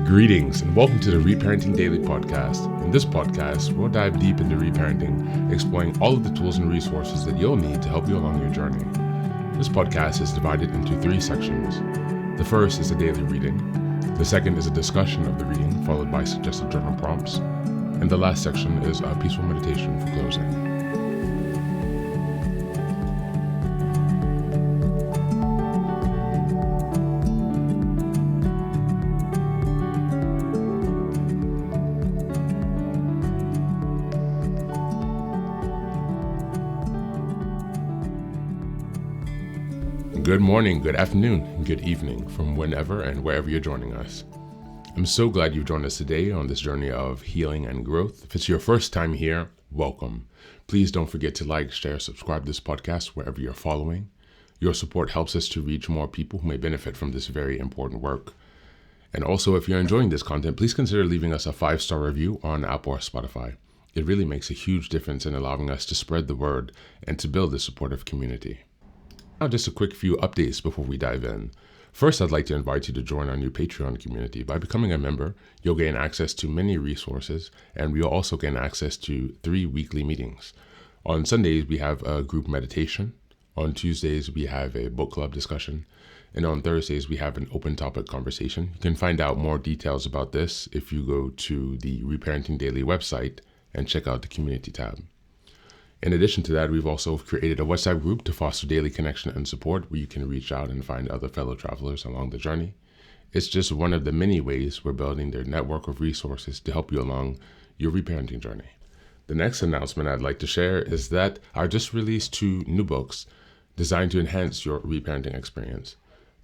Greetings and welcome to the Reparenting Daily podcast. In this podcast, we'll dive deep into reparenting, exploring all of the tools and resources that you'll need to help you along your journey. This podcast is divided into 3 sections. The first is a daily reading. The second is a discussion of the reading, followed by suggested journal prompts. And the last section is a peaceful meditation for closing. Good morning, good afternoon, and good evening from whenever and wherever you're joining us. I'm so glad you've joined us today on this journey of healing and growth. If it's your first time here, welcome. Please don't forget to like, share, subscribe to this podcast wherever you're following. Your support helps us to reach more people who may benefit from this very important work. And also, if you're enjoying this content, please consider leaving us a 5-star review on Apple or Spotify. It really makes a huge difference in allowing us to spread the word and to build a supportive community. Now, just a quick few updates before we dive in. First, I'd like to invite you to join our new Patreon community. By becoming a member, you'll gain access to many resources, and we'll also gain access to 3 weekly meetings. On Sundays, we have a group meditation. On Tuesdays, we have a book club discussion. And on Thursdays, we have an open topic conversation. You can find out more details about this if you go to the Reparenting Daily website and check out the community tab. In addition to that, we've also created a WhatsApp group to foster daily connection and support where you can reach out and find other fellow travelers along the journey. It's just one of the many ways we're building their network of resources to help you along your reparenting journey. The next announcement I'd like to share is that I just released 2 new books designed to enhance your reparenting experience.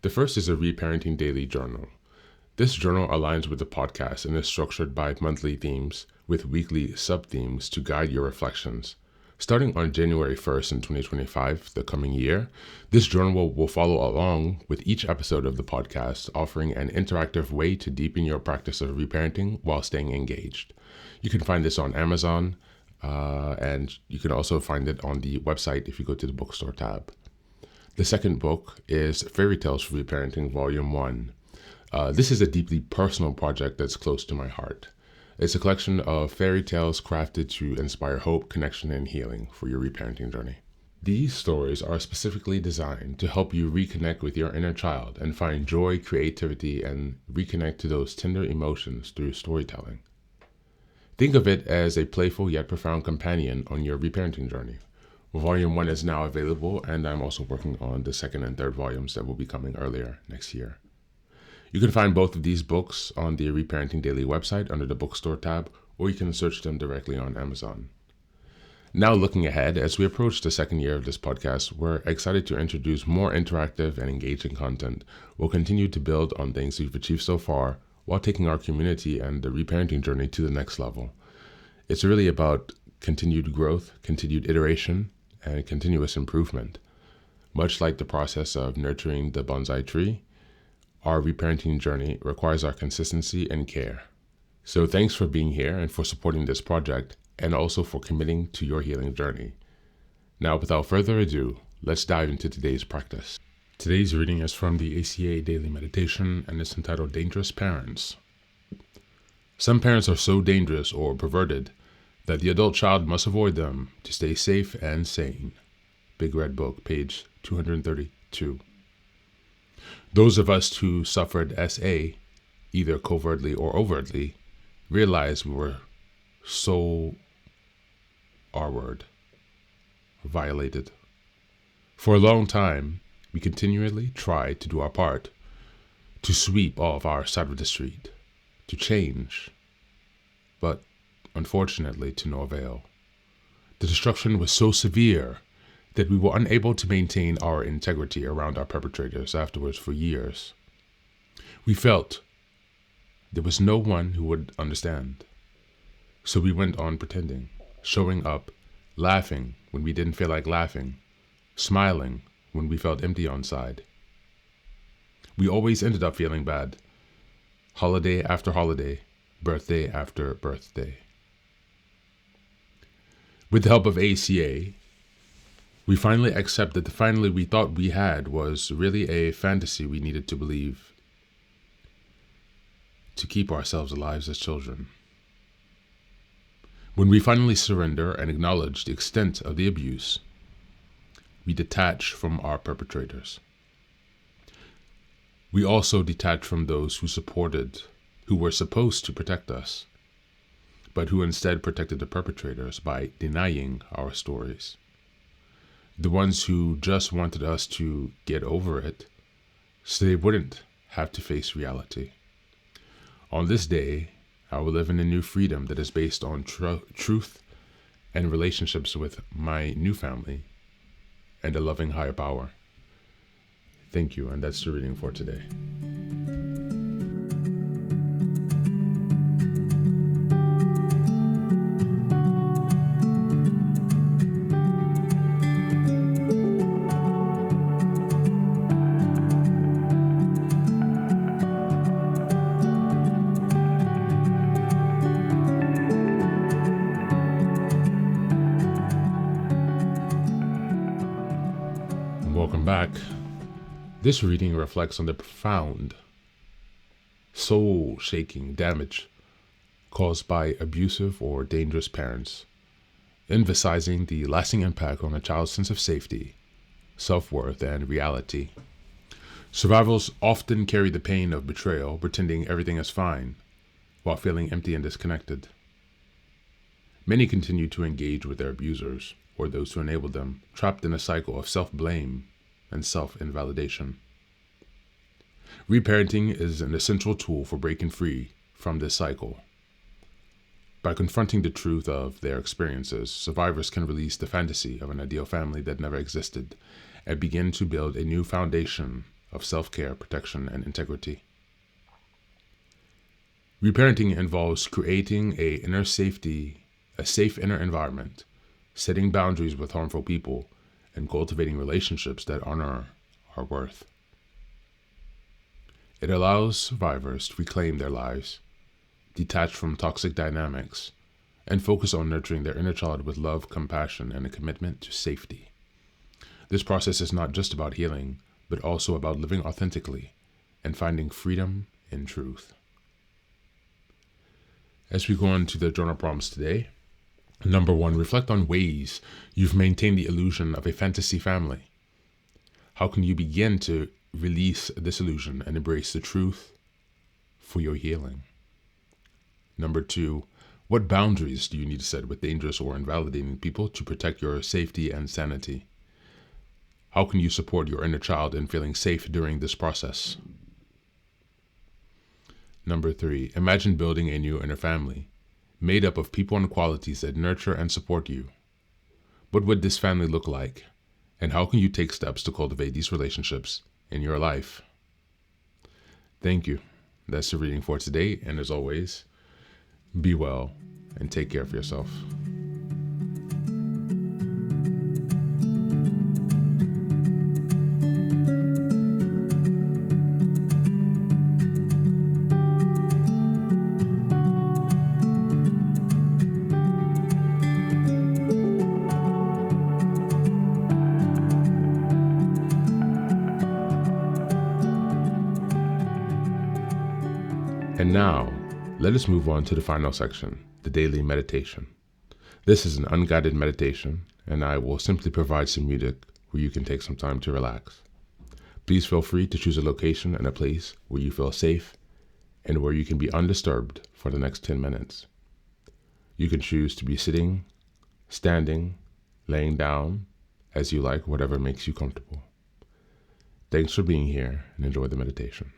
The first is a Reparenting Daily journal. This journal aligns with the podcast and is structured by monthly themes with weekly sub-themes to guide your reflections. Starting on January 1st in 2025, the coming year, this journal will follow along with each episode of the podcast, offering an interactive way to deepen your practice of reparenting while staying engaged. You can find this on Amazon, and you can also find it on the website if you go to the bookstore tab. The second book is Fairy Tales for Reparenting Volume 1. This is a deeply personal project that's close to my heart. It's a collection of fairy tales crafted to inspire hope, connection, and healing for your reparenting journey. These stories are specifically designed to help you reconnect with your inner child and find joy, creativity, and reconnect to those tender emotions through storytelling. Think of it as a playful yet profound companion on your reparenting journey. Volume 1 is now available, and I'm also working on the 2nd and 3rd volumes that will be coming earlier next year. You can find both of these books on the Reparenting Daily website under the bookstore tab, or you can search them directly on Amazon. Now, looking ahead, as we approach the 2nd year of this podcast, we're excited to introduce more interactive and engaging content. We'll continue to build on things we've achieved so far while taking our community and the reparenting journey to the next level. It's really about continued growth, continued iteration, and continuous improvement. Much like the process of nurturing the bonsai tree, our reparenting journey requires our consistency and care. So thanks for being here and for supporting this project, and also for committing to your healing journey. Now, without further ado, let's dive into today's practice. Today's reading is from the ACA Daily Meditation and is entitled Dangerous Parents. Some parents are so dangerous or perverted that the adult child must avoid them to stay safe and sane. Big Red Book, page 232. Those of us who suffered SA, either covertly or overtly, realized we were so violated. For a long time, we continually tried to do our part, to sweep off our side of the street, to change, but unfortunately to no avail. The destruction was so severe that we were unable to maintain our integrity around our perpetrators afterwards for years. We felt there was no one who would understand. So we went on pretending, showing up, laughing when we didn't feel like laughing, smiling when we felt empty inside. We always ended up feeling bad. Holiday after holiday, birthday after birthday. With the help of ACA, we finally accepted the finally we thought we had was really a fantasy we needed to believe. to keep ourselves alive as children. When we finally surrender and acknowledge the extent of the abuse, we detach from our perpetrators. We also detach from those who were supposed to protect us, but who instead protected the perpetrators by denying our stories. The ones who just wanted us to get over it so they wouldn't have to face reality. On this day, I will live in a new freedom that is based on truth and relationships with my new family and a loving higher power. Thank you, and that's the reading for today. Welcome back. This reading reflects on the profound, soul-shaking damage caused by abusive or dangerous parents, emphasizing the lasting impact on a child's sense of safety, self-worth, and reality. Survivors often carry the pain of betrayal, pretending everything is fine, while feeling empty and disconnected. Many continue to engage with their abusers, or those who enable them, trapped in a cycle of self-blame and self-invalidation. Reparenting is an essential tool for breaking free from this cycle. By confronting the truth of their experiences, survivors can release the fantasy of an ideal family that never existed and begin to build a new foundation of self-care, protection, and integrity. Reparenting involves creating a safe inner environment, setting boundaries with harmful people, and cultivating relationships that honor our worth. It allows survivors to reclaim their lives, detach from toxic dynamics, and focus on nurturing their inner child with love, compassion, and a commitment to safety. This process is not just about healing, but also about living authentically and finding freedom in truth. As we go on to the journal prompts today, number 1, reflect on ways you've maintained the illusion of a fantasy family. How can you begin to release this illusion and embrace the truth for your healing? Number 2, what boundaries do you need to set with dangerous or invalidating people to protect your safety and sanity? How can you support your inner child in feeling safe during this process? Number 3, imagine building a new inner family, made up of people and qualities that nurture and support you. What would this family look like? And how can you take steps to cultivate these relationships in your life? Thank you. That's the reading for today. And as always, be well and take care of yourself. And now, let us move on to the final section, the daily meditation. This is an unguided meditation, and I will simply provide some music where you can take some time to relax. Please feel free to choose a location and a place where you feel safe and where you can be undisturbed for the next 10 minutes. You can choose to be sitting, standing, laying down, as you like, whatever makes you comfortable. Thanks for being here, and enjoy the meditation.